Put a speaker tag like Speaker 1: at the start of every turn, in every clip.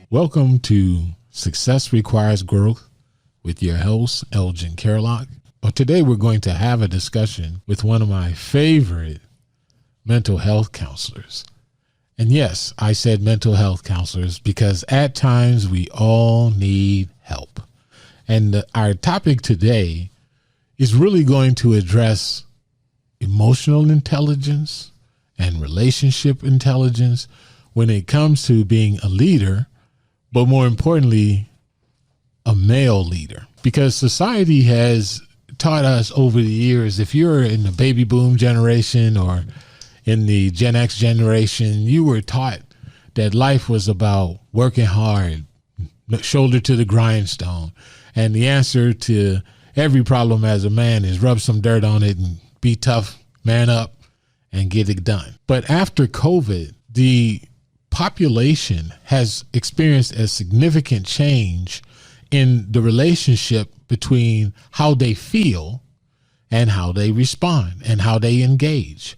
Speaker 1: Welcome to Success Requires Growth with your host, Elgin Kerlock. Well, today we're going to have a discussion with one of my favorite mental health counselors. And yes, I said mental health counselors because at times we all need help. And our topic today is really going to address emotional intelligence and relationship intelligence when it comes to being a leader, but more importantly, a male leader. Because society has taught us over the years, if you're in the baby boom generation or in the Gen X generation, you were taught that life was about working hard, shoulder to the grindstone. And the answer to every problem as a man is rub some dirt on it and be tough, man up, and get it done. But after COVID, the population has experienced a significant change in the relationship between how they feel and how they respond and how they engage.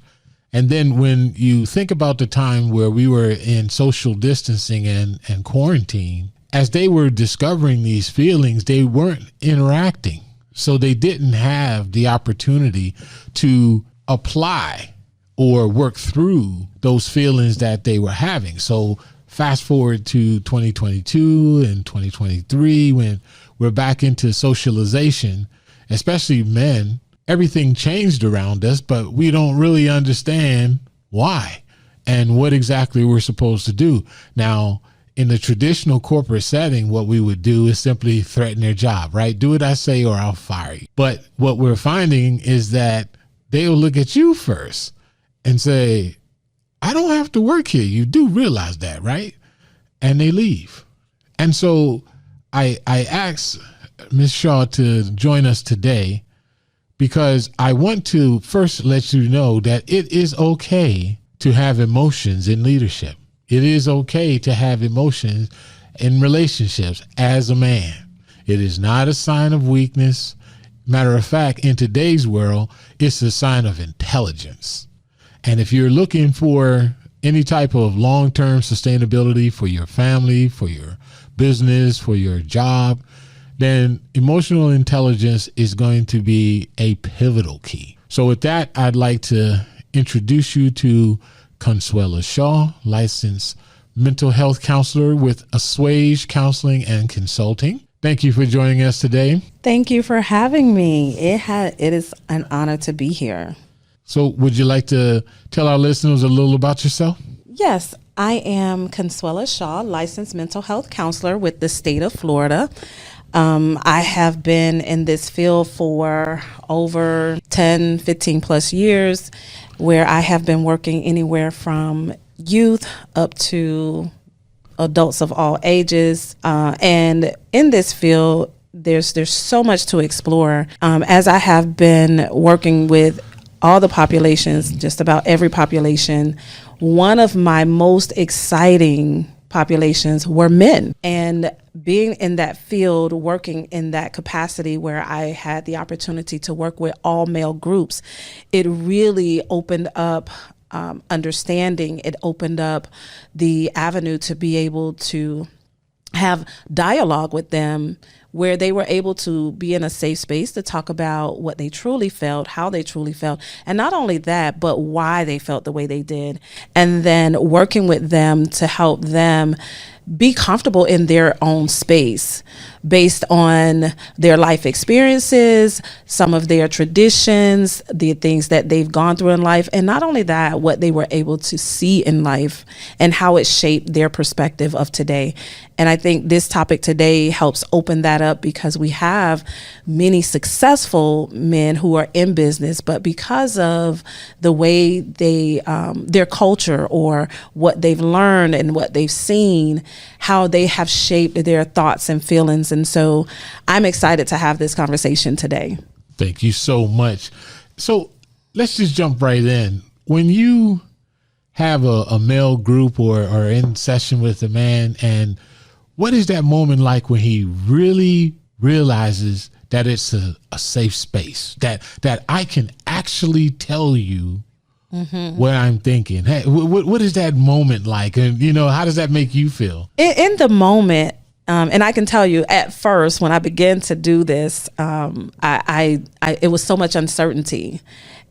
Speaker 1: And then when you think about the time where we were in social distancing and quarantine, as they were discovering these feelings, they weren't interacting. So they didn't have the opportunity to apply or work through those feelings that they were having. So fast forward to 2022 and 2023, when we're back into socialization, especially men, everything changed around us, but we don't really understand why and what exactly we're supposed to do. Now, in the traditional corporate setting, what we would do is simply threaten their job, right? Do what I say or I'll fire you. But what we're finding is that they'll look at you first and say, I don't have to work here. You do realize that, right? And they leave. And so I asked Ms. Shaw to join us today because I want to first let you know that it is okay to have emotions in leadership. It is okay to have emotions in relationships as a man. It is not a sign of weakness. Matter of fact, in today's world, it's a sign of intelligence. And if you're looking for any type of long-term sustainability for your family, for your business, for your job, then emotional intelligence is going to be a pivotal key. So with that, I'd like to introduce you to Consuela Shaw, licensed mental health counselor with Assuage Counseling and Consulting. Thank you for joining us today.
Speaker 2: Thank you for having me. It is an honor to be here.
Speaker 1: So would you like to tell our listeners a little about yourself?
Speaker 2: Yes, I am Consuela Shaw, licensed mental health counselor with the state of Florida. I have been in this field for over 10, 15 plus years, where I have been working anywhere from youth up to adults of all ages. And in this field, there's so much to explore. As I have been working with all the populations, just about every population, one of my most exciting populations were men. And being in that field, working in that capacity where I had the opportunity to work with all male groups, it really opened up understanding. It opened up the avenue to be able to have dialogue with them, where they were able to be in a safe space to talk about what they truly felt, how they truly felt, and not only that, but why they felt the way they did. And then working with them to help them be comfortable in their own space based on their life experiences, some of their traditions, the things that they've gone through in life, and not only that, what they were able to see in life and how it shaped their perspective of today. And I think this topic today helps open that up, because we have many successful men who are in business, but because of the way they, their culture or what they've learned and what they've seen, how they have shaped their thoughts and feelings. And so I'm excited to have this conversation today.
Speaker 1: Thank you so much. So let's just jump right in. When you have a male group or in session with a man, and what is that moment like when he really realizes that it's a safe space, that I can actually tell you what I'm thinking. Hey, what is that moment like? And, how does that make you feel?
Speaker 2: In the moment, and I can tell you at first when I began to do this, it was so much uncertainty.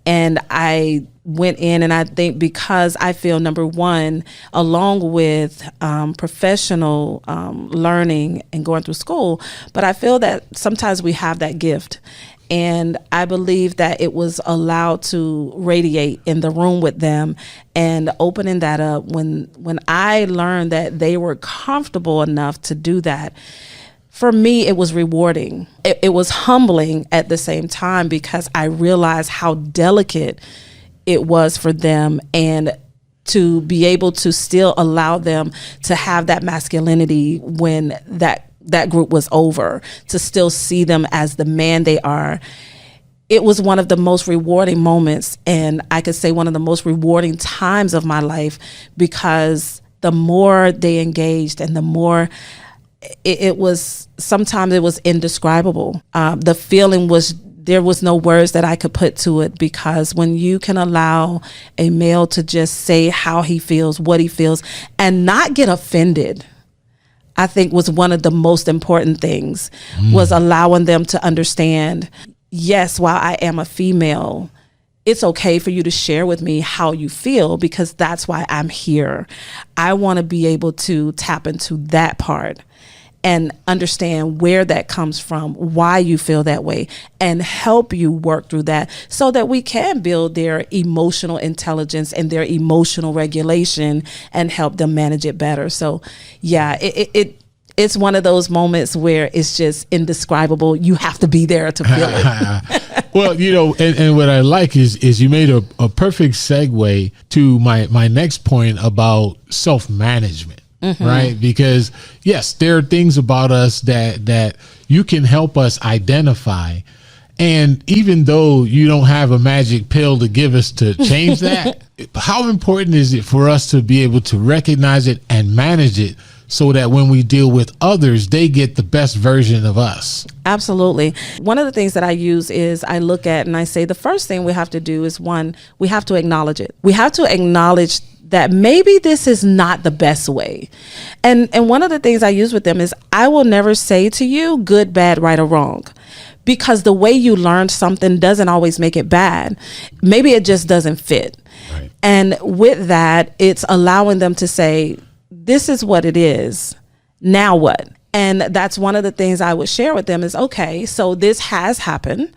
Speaker 2: And I went in, and I think because I feel, number one, along with professional learning and going through school, but I feel that sometimes we have that gift. And I believe that it was allowed to radiate in the room with them, and opening that up when I learned that they were comfortable enough to do that. For me, it was rewarding. It was humbling at the same time, because I realized how delicate it was for them, and to be able to still allow them to have that masculinity when that group was over, to still see them as the man they are. It was one of the most rewarding moments, and I could say one of the most rewarding times of my life, because the more they engaged and the more it was, sometimes it was indescribable. The feeling was, there was no words that I could put to it, because when you can allow a male to just say how he feels, what he feels, and not get offended, I think was one of the most important things, was allowing them to understand, yes, while I am a female, it's okay for you to share with me how you feel, because that's why I'm here. I want to be able to tap into that part and understand where that comes from, why you feel that way, and help you work through that, so that we can build their emotional intelligence and their emotional regulation and help them manage it better. So yeah, it's one of those moments where it's just indescribable. You have to be there to feel it.
Speaker 1: Well, and what I like is you made a perfect segue to my next point about self-management. Right? Because yes, there are things about us that you can help us identify. And even though you don't have a magic pill to give us to change that, how important is it for us to be able to recognize it and manage it, so that when we deal with others, they get the best version of us?
Speaker 2: Absolutely. One of the things that I use is I look at and I say the first thing we have to do is, one, we have to acknowledge it. We have to acknowledge that maybe this is not the best way. And one of the things I use with them is, I will never say to you good, bad, right, or wrong, because the way you learned something doesn't always make it bad. Maybe it just doesn't fit. Right. And with that, it's allowing them to say, this is what it is. Now what? And that's one of the things I would share with them is, okay, so this has happened.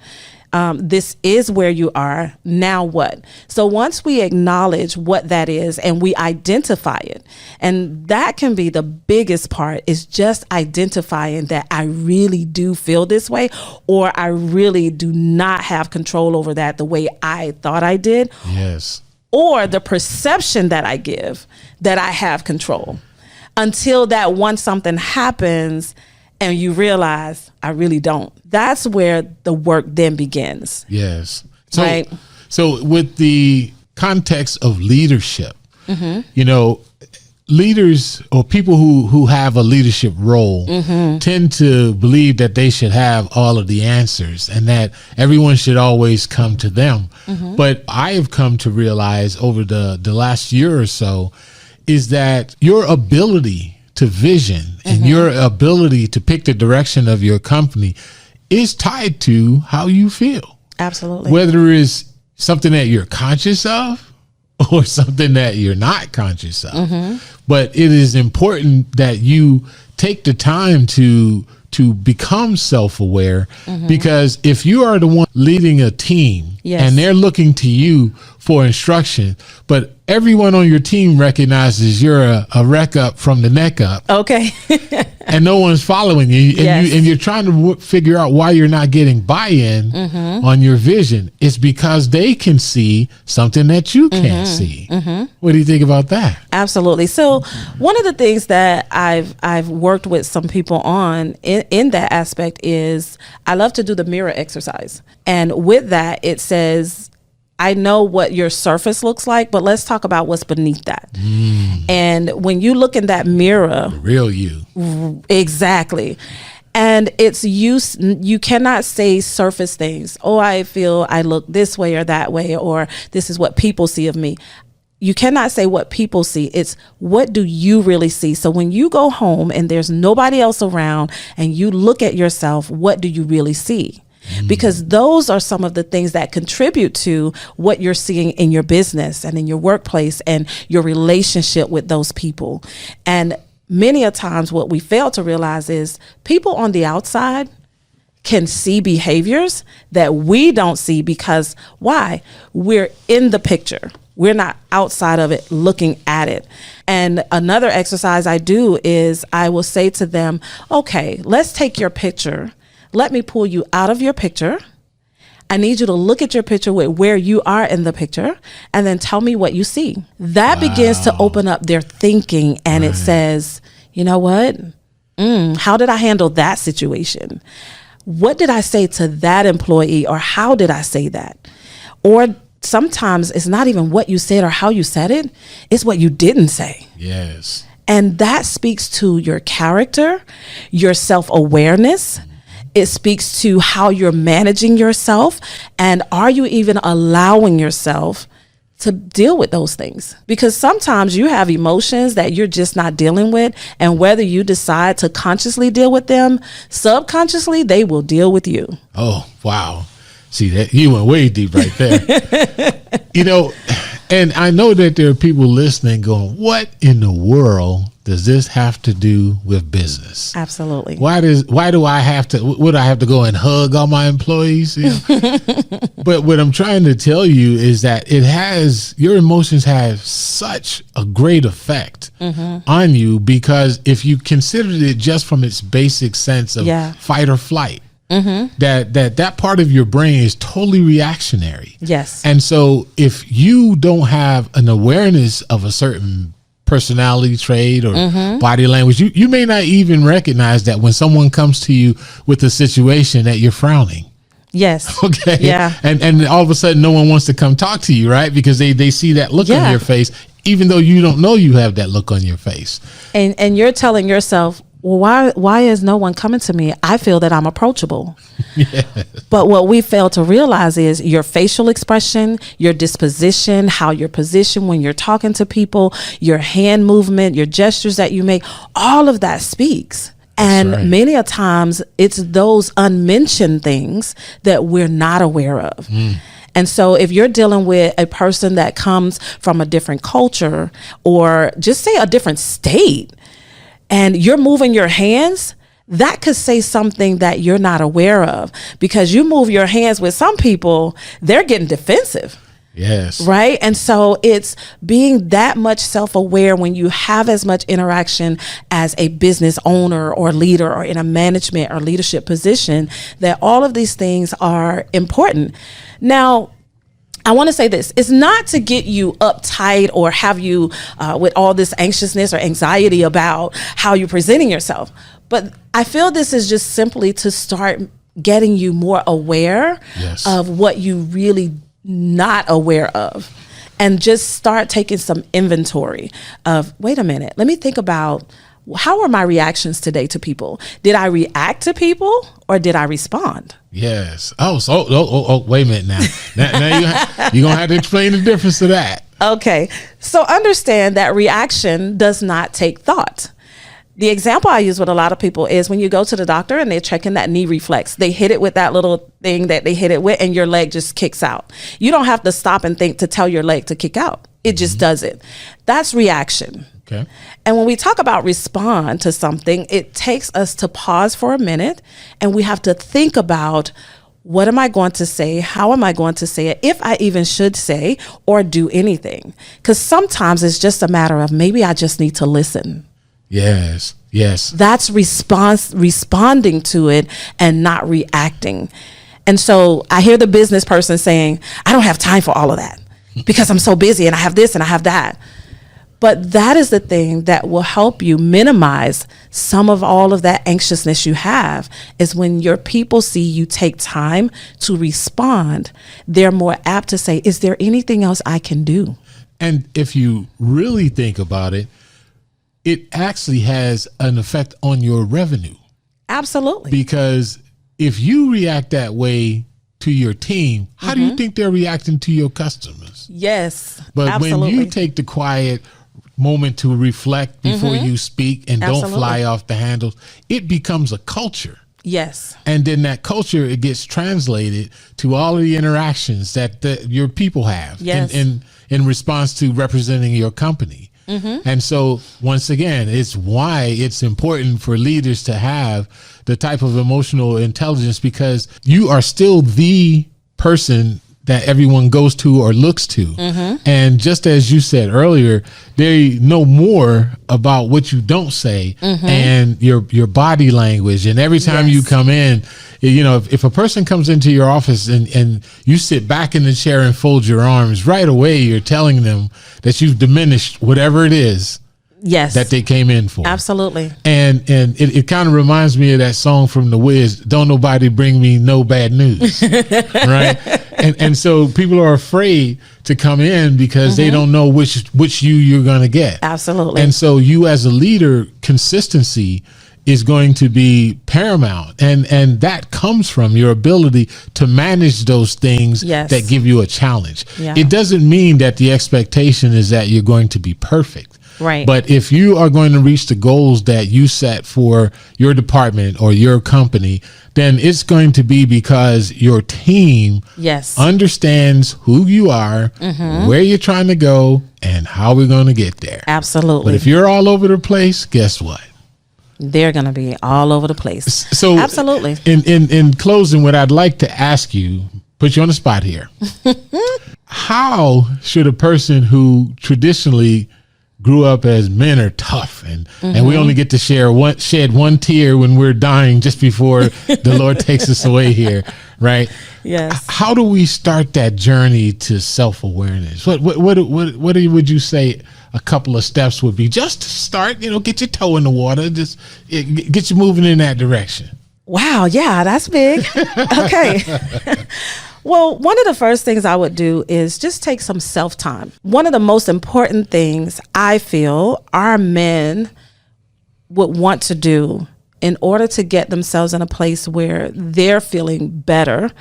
Speaker 2: This is where you are. Now what? So once we acknowledge what that is and we identify it, and that can be the biggest part, is just identifying that I really do feel this way, or I really do not have control over that the way I thought I did.
Speaker 1: Yes.
Speaker 2: Or the perception that I give that I have control, until that once something happens and you realize I really don't. That's where the work then begins.
Speaker 1: Yes.
Speaker 2: Right.
Speaker 1: So with the context of leadership, leaders or people who have a leadership role tend to believe that they should have all of the answers and that everyone should always come to them. But I have come to realize over the last year or so is that your ability to vision and your ability to pick the direction of your company is tied to how you feel.
Speaker 2: Absolutely.
Speaker 1: Whether it's something that you're conscious of or something that you're not conscious of. But it is important that you take the time to become self-aware, because if you are the one leading a team and they're looking to you for instruction, but everyone on your team recognizes you're a wreck up from the neck up.
Speaker 2: Okay.
Speaker 1: And no one's following you, and you're trying to figure out why you're not getting buy-in on your vision. It's because they can see something that you can't see. What do you think about that?
Speaker 2: Absolutely. So one of the things that I've worked with some people on in that aspect is I love to do the mirror exercise. And with that, it says, I know what your surface looks like, but let's talk about what's beneath that. And when you look in that mirror,
Speaker 1: The real you.
Speaker 2: Exactly. And it's use. You cannot say surface things. Oh, I feel I look this way or that way, or this is what people see of me. You cannot say what people see. It's what do you really see? So when you go home and there's nobody else around and you look at yourself, what do you really see? Because those are some of the things that contribute to what you're seeing in your business and in your workplace and your relationship with those people. And many a times what we fail to realize is people on the outside can see behaviors that we don't see because why? We're in the picture. We're not outside of it looking at it. And another exercise I do is I will say to them, okay, let's take your picture. Let me pull you out of your picture. I need you to look at your picture with where you are in the picture and then tell me what you see. That begins to open up their thinking, and it says, you know what? How did I handle that situation? What did I say to that employee, or how did I say that? Or sometimes it's not even what you said or how you said it. It's what you didn't say.
Speaker 1: Yes.
Speaker 2: And that speaks to your character, your self-awareness. It speaks to how you're managing yourself. And are you even allowing yourself to deal with those things? Because sometimes you have emotions that you're just not dealing with. And whether you decide to consciously deal with them, subconsciously, they will deal with you.
Speaker 1: Oh, wow. See, that you went way deep right there. You know, and I know that there are people listening going, what in the world does this have to do with business?
Speaker 2: Absolutely.
Speaker 1: Why do I have to, would I have to go and hug all my employees? You know? But what I'm trying to tell you is that your emotions have such a great effect on you, because if you considered it just from its basic sense of fight or flight, that part of your brain is totally reactionary.
Speaker 2: Yes.
Speaker 1: And so if you don't have an awareness of a certain personality trait or body language, you may not even recognize that when someone comes to you with a situation that you're frowning.
Speaker 2: Yes.
Speaker 1: Okay.
Speaker 2: Yeah.
Speaker 1: And all of a sudden no one wants to come talk to you, right? Because they see that look on your face, even though you don't know you have that look on your face. And
Speaker 2: you're telling yourself, well, why is no one coming to me? I feel that I'm approachable. Yes. But what we fail to realize is your facial expression, your disposition, how you're positioned when you're talking to people, your hand movement, your gestures that you make, all of that speaks. And many a times it's those unmentioned things that we're not aware of. And so if you're dealing with a person that comes from a different culture, or just say a different state, and you're moving your hands, that could say something that you're not aware of, because you move your hands with some people, they're getting defensive.
Speaker 1: Yes.
Speaker 2: Right. And so it's being that much self-aware when you have as much interaction as a business owner or leader or in a management or leadership position, that all of these things are important. Now, I want to say this. It's not to get you uptight or have you with all this anxiousness or anxiety about how you're presenting yourself. But I feel this is just simply to start getting you more aware of what you really not aware of, and just start taking some inventory of, wait a minute, let me think about, how are my reactions today to people? Did I react to people or did I respond?
Speaker 1: Yes. Oh, wait a minute now. Now you're going to have to explain the difference to that.
Speaker 2: Okay. So understand that reaction does not take thought. The example I use with a lot of people is when you go to the doctor and they're checking that knee reflex. They hit it with that little thing that they hit it with, and your leg just kicks out. You don't have to stop and think to tell your leg to kick out. It just does it. That's reaction.
Speaker 1: Okay.
Speaker 2: And when we talk about respond to something, it takes us to pause for a minute, and we have to think about, what am I going to say? How am I going to say it? If I even should say or do anything. Because sometimes it's just a matter of, maybe I just need to listen.
Speaker 1: Yes. Yes.
Speaker 2: That's responding to it and not reacting. And so I hear the business person saying, I don't have time for all of that because I'm so busy and I have this and I have that. But that is the thing that will help you minimize some of all of that anxiousness you have, is when your people see you take time to respond, they're more apt to say, is there anything else I can do?
Speaker 1: And if you really think about it, it actually has an effect on your revenue.
Speaker 2: Absolutely.
Speaker 1: Because if you react that way to your team, how do you think they're reacting to your customers?
Speaker 2: Yes.
Speaker 1: But
Speaker 2: absolutely.
Speaker 1: when you take the quiet moment to reflect before you speak and don't fly off the handles, it becomes a culture.
Speaker 2: Yes.
Speaker 1: And then that culture, it gets translated to all of the interactions that your people have in response to representing your company. And so once again, it's why it's important for leaders to have the type of emotional intelligence, because you are still the person that everyone goes to or looks to. And just as you said earlier, they know more about what you don't say and your body language. And every time you come in, you know, if a person comes into your office and you sit back in the chair and fold your arms, right away you're telling them that you've diminished whatever it is that they came in for.
Speaker 2: Absolutely.
Speaker 1: And it kind of reminds me of that song from The Wiz, "Don't Nobody Bring Me No Bad News." Right? And so people are afraid to come in because they don't know which you're going to get.
Speaker 2: Absolutely.
Speaker 1: And so you as a leader, consistency is going to be paramount. And that comes from your ability to manage those things that give you a challenge.
Speaker 2: Yeah.
Speaker 1: It doesn't mean that the expectation is that you're going to be perfect.
Speaker 2: Right.
Speaker 1: But if you are going to reach the goals that you set for your department or your company, then it's going to be because your team understands who you are, where you're trying to go, and how we're going to get there.
Speaker 2: Absolutely.
Speaker 1: But if you're all over the place, guess what?
Speaker 2: They're going to be all over the place.
Speaker 1: So
Speaker 2: absolutely.
Speaker 1: In closing, what I'd like to ask you, put you on the spot here. How should a person who traditionally grew up as men are tough and we only get to shed one tear when we're dying just before the Lord takes us away here, right?
Speaker 2: Yes.
Speaker 1: How do we start that journey to self-awareness? What would you say a couple of steps would be just to start, get your toe in the water, just get you moving in that direction?
Speaker 2: Wow. Yeah, that's big. Okay. Well, one of the first things I would do is just take some self-time. One of the most important things I feel our men would want to do in order to get themselves in a place where they're feeling better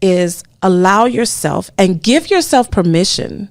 Speaker 2: is allow yourself and give yourself permission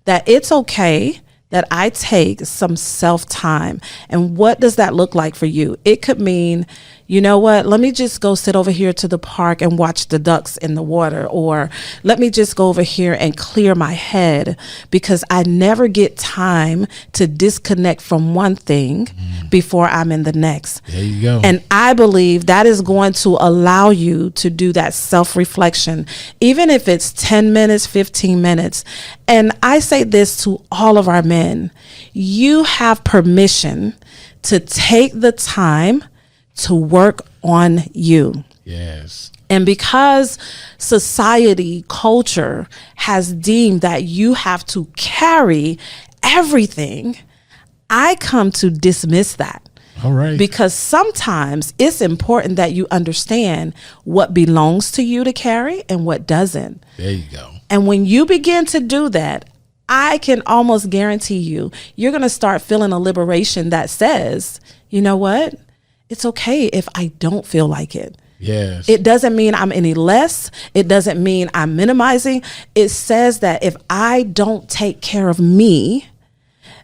Speaker 2: that it's okay that I take some self-time. And what does that look like for you? It could mean, you know what, let me just go sit over here to the park and watch the ducks in the water, or let me just go over here and clear my head, because I never get time to disconnect from one thing before I'm in the next.
Speaker 1: There you go.
Speaker 2: And I believe that is going to allow you to do that self-reflection, even if it's 10 minutes, 15 minutes. And I say this to all of our men, you have permission to take the time to work on you.
Speaker 1: Yes.
Speaker 2: And because society, culture has deemed that you have to carry everything, I come to dismiss that.
Speaker 1: All right.
Speaker 2: Because sometimes it's important that you understand what belongs to you to carry and what doesn't.
Speaker 1: There you go.
Speaker 2: And when you begin to do that, I can almost guarantee you're going to start feeling a liberation that says, you know what? It's okay if I don't feel like it.
Speaker 1: Yes.
Speaker 2: It doesn't mean I'm any less. It doesn't mean I'm minimizing. It says that if I don't take care of me,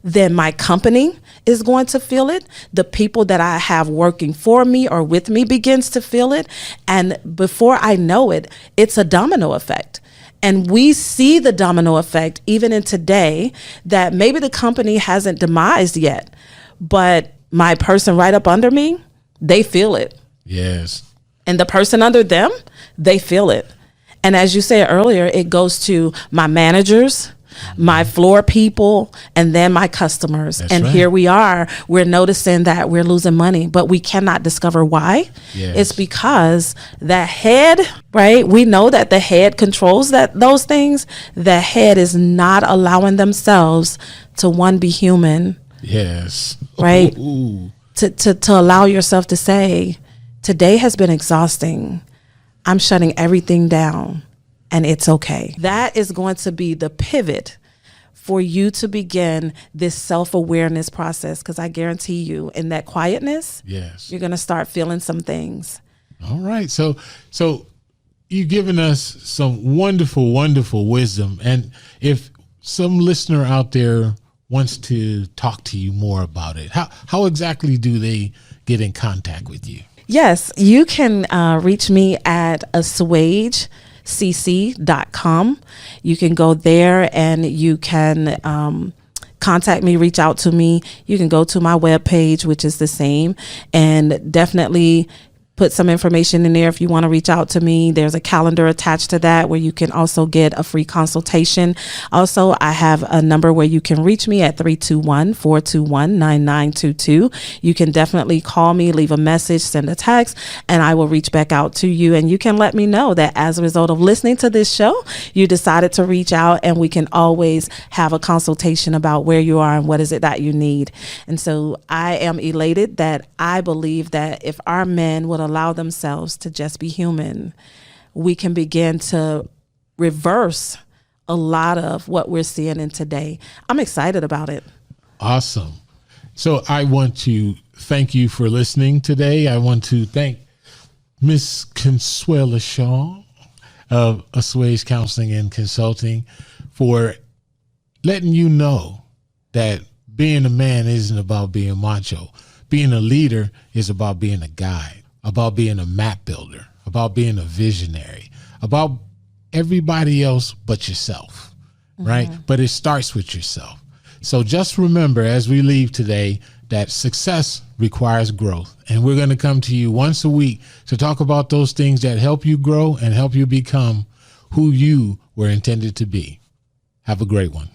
Speaker 2: then my company is going to feel it. The people that I have working for me or with me begins to feel it. And before I know it, it's a domino effect. And we see the domino effect even in today, that maybe the company hasn't demised yet, but my person right up under me, they feel it.
Speaker 1: Yes.
Speaker 2: And the person under them, they feel it. And as you said earlier, it goes to my managers, my floor people, and then my customers.
Speaker 1: That's
Speaker 2: and
Speaker 1: right.
Speaker 2: Here we are, we're noticing that we're losing money, but we cannot discover why.
Speaker 1: Yes.
Speaker 2: It's because the head, right? We know that the head controls those things. The head is not allowing themselves to be human.
Speaker 1: Yes.
Speaker 2: Right?
Speaker 1: Ooh.
Speaker 2: To allow yourself to say, today has been exhausting. I'm shutting everything down and it's okay. That is going to be the pivot for you to begin this self-awareness process, because I guarantee you in that quietness,
Speaker 1: yes,
Speaker 2: you're going to start feeling some things.
Speaker 1: All right. So you've given us some wonderful, wonderful wisdom. And if some listener out there wants to talk to you more about it, how exactly do they get in contact with you?
Speaker 2: Yes, you can reach me at assuagecc.com. You can go there and you can contact me, reach out to me. You can go to my webpage, which is the same, and definitely put some information in there if you want to reach out to me. There's a calendar attached to that where you can also get a free consultation. Also, I have a number where you can reach me at 321-421-9922. You can definitely call me, leave a message, send a text, and I will reach back out to you. And you can let me know that as a result of listening to this show, you decided to reach out, and we can always have a consultation about where you are and what is it that you need. And so I am elated that I believe that if our men would allow themselves to just be human, we can begin to reverse a lot of what we're seeing in today. I'm excited about it.
Speaker 1: Awesome. So I want to thank you for listening today. I want to thank Miss Consuela Shaw of Assuage Counseling and Consulting for letting you know that being a man isn't about being macho. Being a leader is about being a guide, about being a map builder, about being a visionary, about everybody else but yourself, right? But it starts with yourself. So just remember as we leave today that success requires growth. And we're going to come to you once a week to talk about those things that help you grow and help you become who you were intended to be. Have a great one.